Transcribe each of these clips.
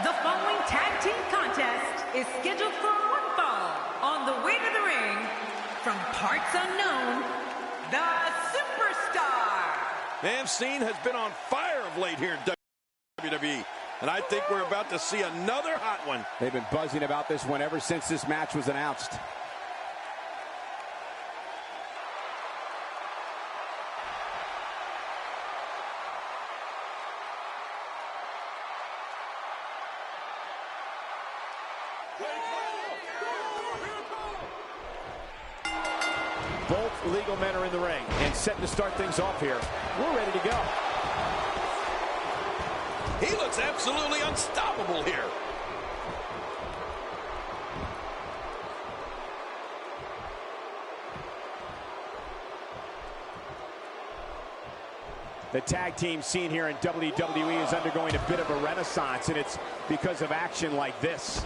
The following tag team contest is scheduled for one fall. On the way to the ring, from parts unknown, the Superstar. Man, Cena has been on fire of late here in WWE, and I think we're about to see another hot one. They've been buzzing about this one ever since this match was announced. Both legal men are in the ring and set to start things off here. We're ready to go. He looks absolutely unstoppable here. The tag team scene here in WWE is undergoing a bit of a renaissance, and it's because of action like this.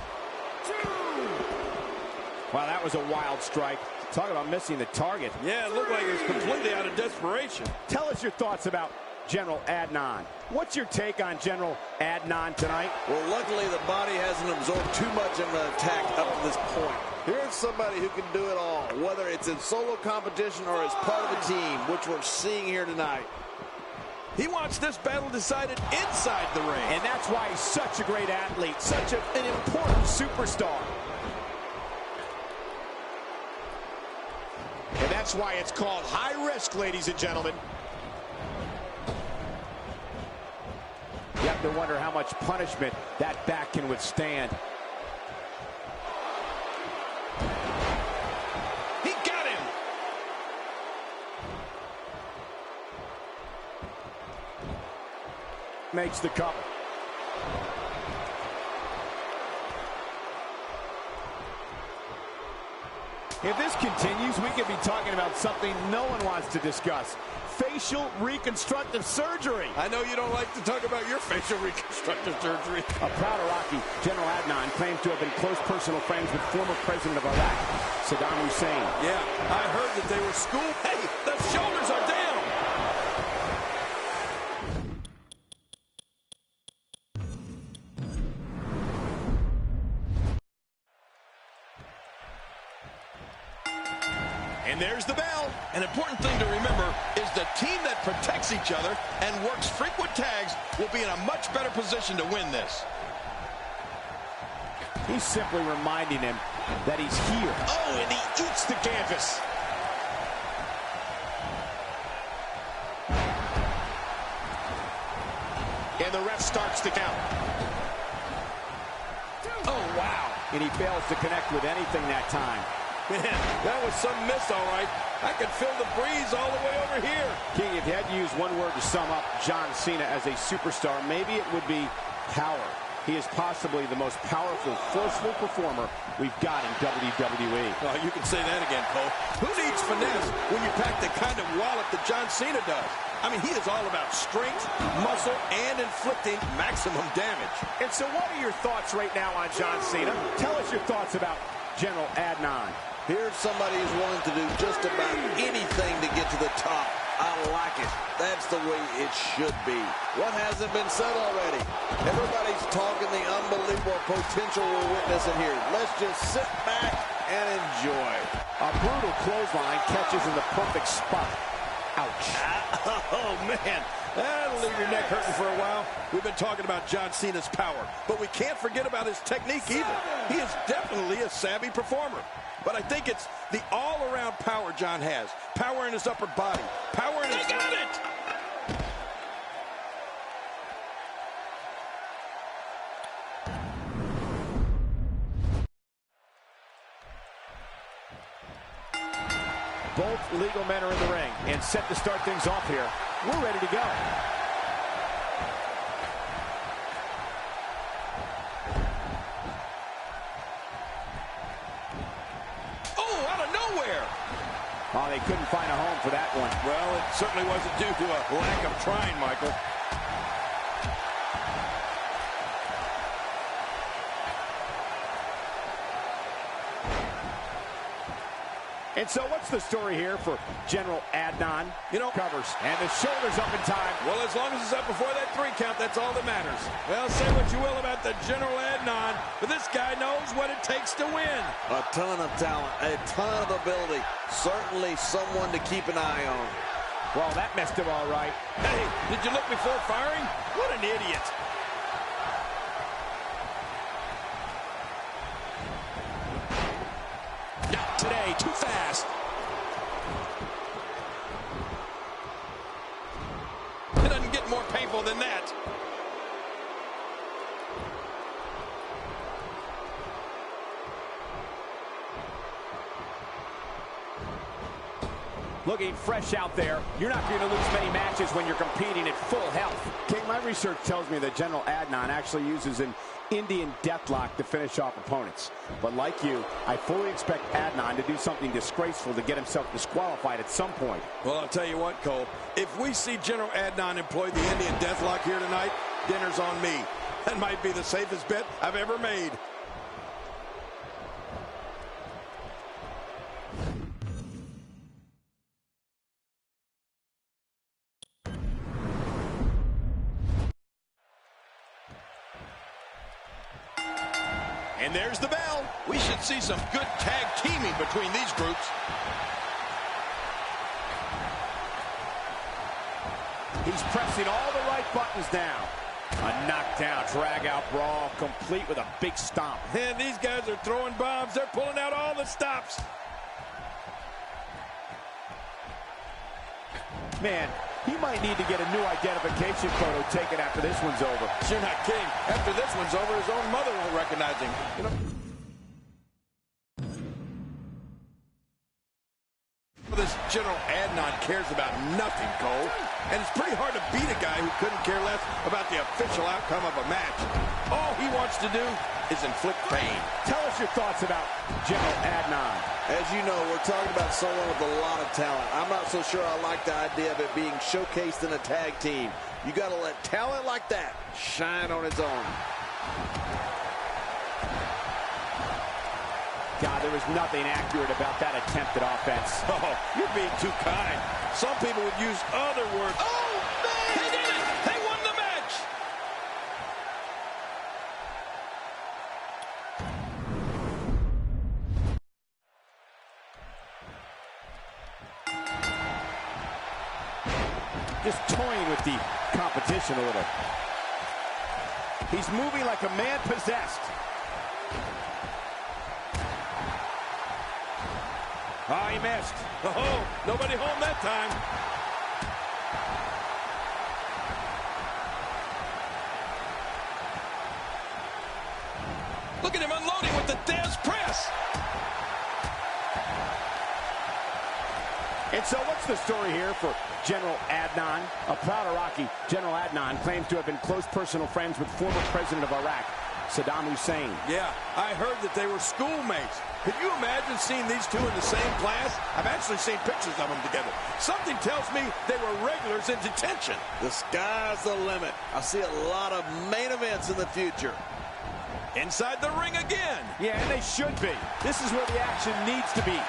Wow, that was a wild strike. Talk about missing the target. Yeah, it looked like he was completely out of desperation. Tell us your thoughts about General Adnan. What's your take on General Adnan tonight? Well, luckily the body hasn't absorbed too much of an attack up to this point. Here's somebody who can do it all, whether it's in solo competition or as part of a team, which we're seeing here tonight. He wants this battle decided inside the ring. And that's why he's such a great athlete, such an important superstar. And that's why it's called high risk, ladies and gentlemen. You have to wonder how much punishment that back can withstand. He got him. Makes the cover. If this continues, we could be talking about something no one wants to discuss. Facial reconstructive surgery. I know you don't like to talk about your facial reconstructive surgery. A proud Iraqi, General Adnan, claims to have been close personal friends with former president of Iraq, Saddam Hussein. Yeah, I heard that they were schooled. Hey, the shoulders are down. And there's the bell. An important thing to remember is the team that protects each other and works frequent tags will be in a much better position to win this. He's simply reminding him that he's here. Oh, and he eats the canvas. And the ref starts the count. Oh, wow. And he fails to connect with anything that time. Man, that was some miss, all right. I could feel the breeze all the way over here. King, if you had to use one word to sum up John Cena as a superstar, maybe it would be power. He is possibly the most powerful, forceful performer we've got in WWE. Oh, you can say that again, Cole. Who needs finesse when you pack the kind of wallet that John Cena does? I mean, he is all about strength, muscle, and inflicting maximum damage. And so what are your thoughts right now on John Cena? Tell us your thoughts about General Adnan. Here's somebody who's willing to do just about anything to get to the top. I like it. That's the way it should be. What hasn't been said already? Everybody's talking the unbelievable potential we're witnessing here. Let's just sit back and enjoy. A brutal clothesline catches in the perfect spot. Ouch. Oh, man. That'll leave your neck hurting for a while. We've been talking about John Cena's power, but we can't forget about his technique either. He is definitely a savvy performer. But I think it's the all-around power John has. Power in his upper body. Power in his... They got it! Both legal men are in the ring and set to start things off here. We're ready to go. Oh, they couldn't find a home for that one. Well, it certainly wasn't due to a lack of trying, Michael. And so what's the story here for General Adnan? You know, Covers. And the shoulders up in time. well, as long as it's up before that 3 count, that's all that matters. Well, say what you will about the General Adnan, but this guy knows what it takes to win. A ton of talent, a ton of ability. Certainly someone to keep an eye on. Well, that messed him all right. Hey, did you look before firing? What an idiot. Not today, too fast. It doesn't get more painful than that. Looking fresh out there. You're not going to lose many matches when you're competing at full health. King, my research tells me that General Adnan actually uses an Indian deathlock to finish off opponents. But like you, I fully expect Adnan to do something disgraceful to get himself disqualified at some point. Well, I'll tell you what, Cole. If we see General Adnan employ the Indian deathlock here tonight, dinner's on me. That might be the safest bet I've ever made. And there's the bell. We should see some good tag teaming between these groups. He's pressing all the right buttons now. A knockdown, drag-out brawl, complete with a big stomp. And these guys are throwing bombs. They're pulling out all the stops. Man, he might need to get a new identification photo taken after this one's over. You're not kidding. After this one's over, his own mother won't recognize him. You know, this General Adnan cares about nothing, Cole. And it's pretty hard to beat a guy who couldn't care less about the official outcome of a match. All he wants to do is inflict pain. Tell us your thoughts about General Adnan. As you know, we're talking about someone with a lot of talent. I'm not so sure I like the idea of it being showcased in a tag team. You got to let talent like that shine on its own. God, there was nothing accurate about that attempt at offense. Oh, you're being too kind. Some people would use other words. Oh, man! They did it! They won the match! Just toying with the competition a little. He's moving like a man possessed. Oh, he missed. Oh, nobody home that time. Look at him unloading with the Dez press. And so what's the story here for General Adnan? A proud Iraqi, General Adnan claims to have been close personal friends with former president of Iraq, Saddam Hussein. Yeah, I heard that they were schoolmates. Could you imagine seeing these two in the same class? I've actually seen pictures of them together. Something tells me they were regulars in detention. The sky's the limit. I see a lot of main events in the future. Inside the ring again. Yeah, and they should be. This is where the action needs to be.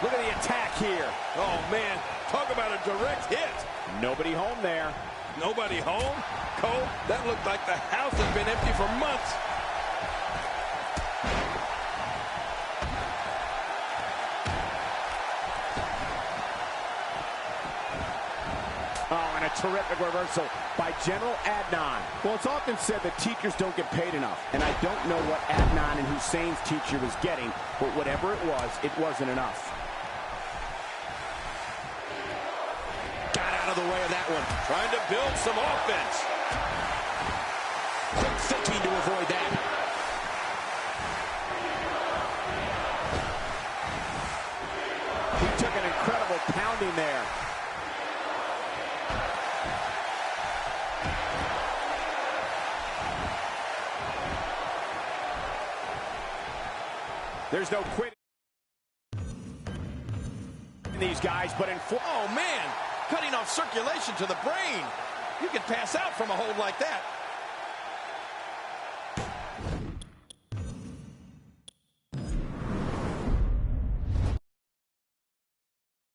Look at the attack here. Oh, man, talk about a direct hit. Nobody home there. Nobody home? Cole, that looked like the house has been empty for months. Oh, and a terrific reversal by General Adnan. Well, it's often said that teachers don't get paid enough, and I don't know what Adnan and Hussein's teacher was getting, but whatever it wasn't enough. Got out of the way of that one. Trying to build some offense. Quick thinking to avoid that. He took an incredible pounding there. There's no quitting these guys, but Oh, man, cutting off circulation to the brain. You can pass out from a hold like that.